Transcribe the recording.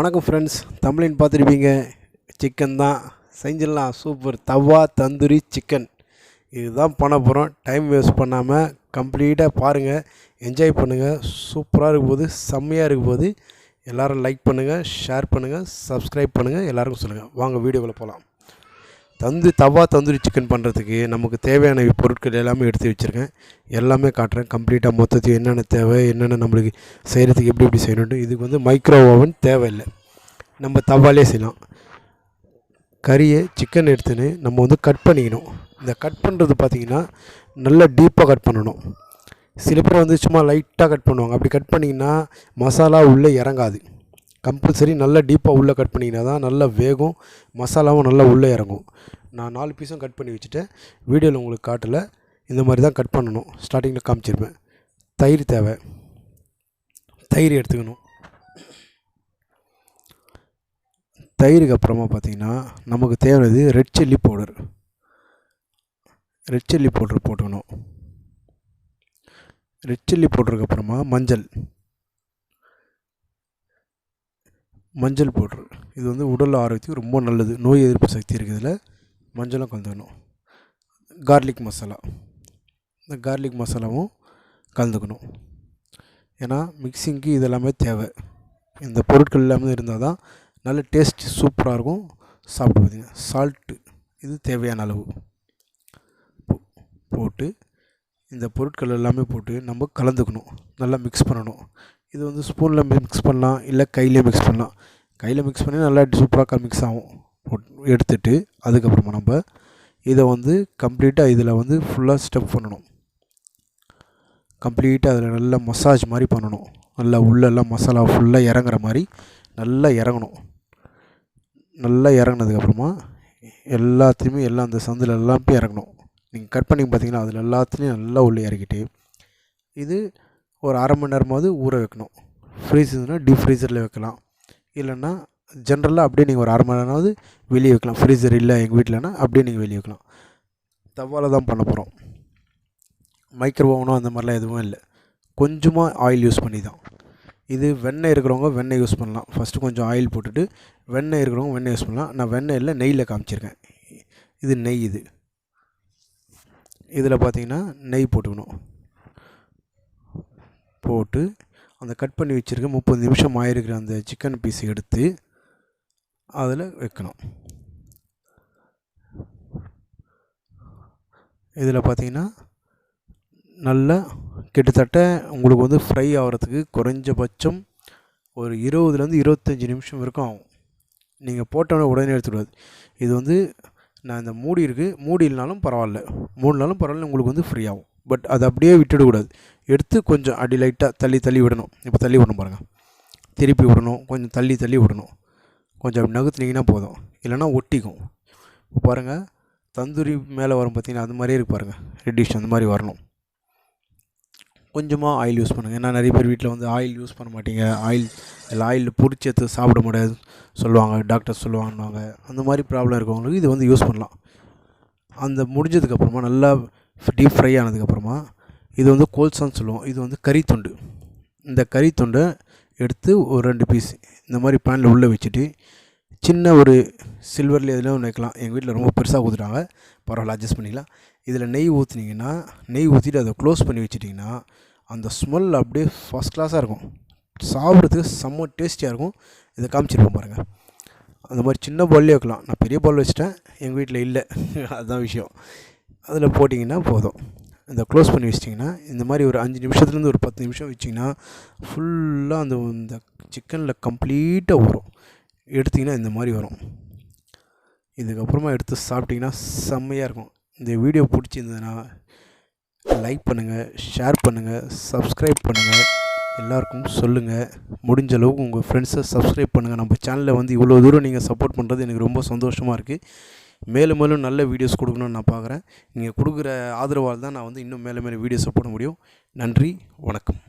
வணக்கம் ஃப்ரெண்ட்ஸ், தமிழின் பார்த்துருப்பீங்க. சிக்கன் தான் செஞ்சிடலாம். சூப்பர் தவா தந்தூரி சிக்கன் இதுதான் பண்ண போகிறோம். டைம் வேஸ்ட் பண்ணாமல் கம்ப்ளீட்டாக பாருங்கள், என்ஜாய் பண்ணுங்கள். சூப்பராக இருக்கும் போது, செம்மையாக இருக்கும் போது எல்லோரும் லைக் பண்ணுங்கள், ஷேர் பண்ணுங்கள், சப்ஸ்கிரைப் பண்ணுங்கள், எல்லாருக்கும் சொல்லுங்கள். வாங்க வீடியோக்குள்ளே போகலாம். தவா தந்தூரி சிக்கன் பண்ணுறதுக்கு நமக்கு தேவையான பொருட்கள் எல்லாமே எடுத்து வச்சுருக்கேன். எல்லாமே காட்டுறேன் கம்ப்ளீட்டாக, மொத்தத்தையும் என்னென்ன தேவை, என்னென்ன நம்மளுக்கு செய்கிறதுக்கு எப்படி செய்யணுன்ட்டு. இதுக்கு வந்து மைக்ரோ ஓவன் தேவையில்லை, நம்ம தவாலே செய்யலாம். கறியை சிக்கன் எடுத்துன்னு நம்ம வந்து கட் பண்ணிக்கணும். இந்த கட் பண்ணுறது பார்த்திங்கன்னா நல்லா டீப்பாக கட் பண்ணணும். சில பேர் வந்து சும்மா லைட்டாக கட் பண்ணுவாங்க. அப்படி கட் பண்ணிங்கன்னா மசாலா உள்ளே இறங்காது. கம்பல்சரி நல்லா டீப்பாக உள்ளே கட் பண்ணிங்கன்னா தான் நல்லா வேகும், மசாலாவும் நல்லா உள்ளே இறங்கும். நான் 4 பீஸும் கட் பண்ணி வச்சுட்டேன். வீடியோவில் உங்களுக்கு காட்டலை. இந்த மாதிரி தான் கட் பண்ணணும். ஸ்டார்டிங்கில் காமிச்சிருப்பேன். தயிர் தேவை, தயிர் எடுத்துக்கணும். தயிருக்கு அப்புறமா பார்த்திங்கன்னா நமக்கு தேவையானது red chilli powder. Red chilli powder போட்டுக்கணும். ரெட் சில்லி பவுடருக்கு அப்புறமா மஞ்சள் பவுட்ரு. இது வந்து உடல் ஆரோக்கியத்துக்கு ரொம்ப நல்லது. நோய் எதிர்ப்பு சக்தி இருக்குதுல. மஞ்சளும் கலந்துக்கணும். கார்லிக் மசாலா, இந்த கார்லிக் மசாலாவும் கலந்துக்கணும். ஏன்னா மிக்சிங்க்கு இதெல்லாமே தேவை. இந்த பொருட்கள் எல்லாமே இருந்தால் தான் நல்ல டேஸ்ட் சூப்பராக இருக்கும். சாப்பிட்டு பார்த்திங்க. சால்ட்டு இது தேவையான அளவு போட்டு இந்த பொருட்கள் எல்லாமே போட்டு நம்ம கலந்துக்கணும். நல்லா மிக்ஸ் பண்ணணும். இது வந்து ஸ்பூனில் மிக்ஸ் பண்ணலாம், இல்லை கையிலே மிக்ஸ் பண்ணலாம். கையில் மிக்ஸ் பண்ணி நல்லா சூப்பராக மிக்ஸ் ஆகும். எடுத்துட்டு அதுக்கப்புறமா நம்ம இதை வந்து கம்ப்ளீட்டாக இதில் வந்து ஃபுல்லாக ஸ்டெப் பண்ணணும். கம்ப்ளீட்டாக அதில் நல்லா மசாஜ் மாதிரி பண்ணணும். நல்லா உள்ளெல்லாம் மசாலா ஃபுல்லாக இறங்குற மாதிரி நல்லா இறங்கணும். நல்லா இறங்கினதுக்கப்புறமா எல்லாத்தையுமே எல்லாம் அந்த சந்தில் எல்லாம் போய் இறங்கணும். நீங்கள் கட் பண்ணி பார்த்தீங்கன்னா அதில் எல்லாத்துலேயும் நல்லா உள்ளே இறக்கிட்டு இது ஒரு அரை மணி நேரமாவது ஊற வைக்கணும். ஃப்ரீஸர்னால் டீப் ஃப்ரீசரில் வைக்கலாம், இல்லைன்னா ஜென்ரலாக அப்படியே நீங்கள் ஒரு அரை மணி நேரமாவது வெளியே வைக்கலாம். ஃப்ரீசர் இல்லை எங்கள் வீட்டிலனா அப்படியே நீங்கள் வெளியே வைக்கலாம். தவாவில் தான் பண்ண போகிறோம். மைக்ரோ ஓவனோ அந்த மாதிரிலாம் எதுவும் இல்லை. கொஞ்சமாக ஆயில் யூஸ் பண்ணி தான். இது வெண்ணெய் இருக்கிறவங்க வெண்ணெய் யூஸ் பண்ணலாம். ஃபஸ்ட்டு கொஞ்சம் ஆயில் போட்டுட்டு வெண்ணெய் இருக்கிறவங்க வெண்ணெய் யூஸ் பண்ணலாம். நான் வெண்ணெய் இல்லை, நெய்யில் காமிச்சிருக்கேன். இது நெய். இதில் பார்த்திங்கன்னா நெய் போட்டுக்கணும். போட்டு அந்த கட் பண்ணி வச்சுருக்க 30 நிமிஷம் ஆகிருக்கிற அந்த சிக்கன் பீஸ் எடுத்து அதில் வைக்கணும். இதில் பார்த்திங்கன்னா நல்லா கிட்டத்தட்ட உங்களுக்கு வந்து ஃப்ரை ஆகிறதுக்கு குறைஞ்சபட்சம் ஒரு 20லேருந்து 25 நிமிஷம் வரைக்கும் ஆகும். நீங்கள் போட்டோன்னே உடனே எடுத்துக்கூடாது. இது வந்து நான் இந்த மூடி இருக்குது, மூடி இல்லைனாலும் பரவாயில்ல, மூடினாலும் பரவாயில்ல, உங்களுக்கு வந்து ஃப்ரீ ஆகும். பட் அதை அப்படியே விட்டுவிடக்கூடாது. எடுத்து கொஞ்சம் அடி லைட்டாக தள்ளி விடணும். இப்போ தள்ளி விடணும் பாருங்கள். திருப்பி விடணும், கொஞ்சம் தள்ளி விடணும். கொஞ்சம் அப்படி நகர்த்துனீங்கன்னா போதும், இல்லைனா ஒட்டிக்கும். இப்போ பாருங்கள், தந்தூரி மேலே வரும் பார்த்திங்கன்னா அது மாதிரியே இருக்கு பாருங்கள். ரெட்டிஷ் அந்த மாதிரி வரணும். கொஞ்சமாக ஆயில் யூஸ் பண்ணுங்கள். ஏன்னா நிறைய பேர் வீட்டில் வந்து ஆயில் யூஸ் பண்ண மாட்டீங்க. ஆயிலில் பொரிச்சு எடுத்து சாப்பிட முடியாது சொல்லுவாங்க, டாக்டர் சொல்லுவாங்க. அந்த மாதிரி ப்ராப்ளம் இருக்கவங்களுக்கு இது வந்து யூஸ் பண்ணலாம். அந்த முடிஞ்சதுக்கப்புறமா நல்லா டீப் ஃப்ரை ஆனதுக்கப்புறமா இது வந்து கோல்சான்னு சொல்லுவோம். இது வந்து கறித்துண்டு. இந்த கறித்துண்டை எடுத்து ஒரு 2 பீஸ் இந்த மாதிரி பேனில் உள்ளே வச்சுட்டு, சின்ன ஒரு சில்வரில் எதுலையும் வைக்கலாம். எங்கள் வீட்டில் ரொம்ப பெருசாக ஊற்றுட்டாங்க, பரவாயில்ல அட்ஜஸ்ட் பண்ணிக்கலாம். இதில் நெய் ஊற்றுனீங்கன்னா, நெய் ஊற்றிட்டு அதை க்ளோஸ் பண்ணி வச்சிட்டிங்கன்னா அந்த ஸ்மெல் அப்படியே ஃபஸ்ட் கிளாஸாக இருக்கும். சாப்பிட்றதுக்கு செம்ம டேஸ்டியாக இருக்கும். இதை காமிச்சிருப்போம் பாருங்கள். அந்த மாதிரி சின்ன பால்லே வைக்கலாம். நான் பெரிய பால் வச்சுட்டேன், எங்கள் வீட்டில் இல்லை, அதுதான் விஷயம். அதில் போட்டிங்கன்னா போதும். இந்த க்ளோஸ் பண்ணி வச்சிட்டிங்கன்னா இந்த மாதிரி ஒரு 5 நிமிஷத்துலேருந்து ஒரு 10 நிமிஷம் வச்சிங்கன்னா ஃபுல்லாக இந்த சிக்கனில் கம்ப்ளீட்டாக வரும். எடுத்திங்கன்னா இந்த மாதிரி வரும். இதுக்கப்புறமா எடுத்து சாப்பிட்டிங்கன்னா செம்மையாக இருக்கும். இந்த வீடியோ பிடிச்சிருந்ததுன்னா லைக் பண்ணுங்கள், ஷேர் பண்ணுங்கள், சப்ஸ்கிரைப் பண்ணுங்கள், எல்லாருக்கும் சொல்லுங்கள். முடிஞ்ச அளவுக்கு உங்கள் ஃப்ரெண்ட்ஸை சப்ஸ்கிரைப் பண்ணுங்கள். நம்ம சேனலில் வந்து இவ்வளோ தூரம் நீங்கள் சப்போர்ட் பண்ணுறது எனக்கு ரொம்ப சந்தோஷமாக இருக்குது. மேலும் நல்ல வீடியோஸ் கொடுக்கணும்னு நான் பார்க்குறேன். நீங்கள் கொடுக்குற ஆதரவால் தான் நான் வந்து இன்னும் மேலே வீடியோஸை போட முடியும். நன்றி, வணக்கம்.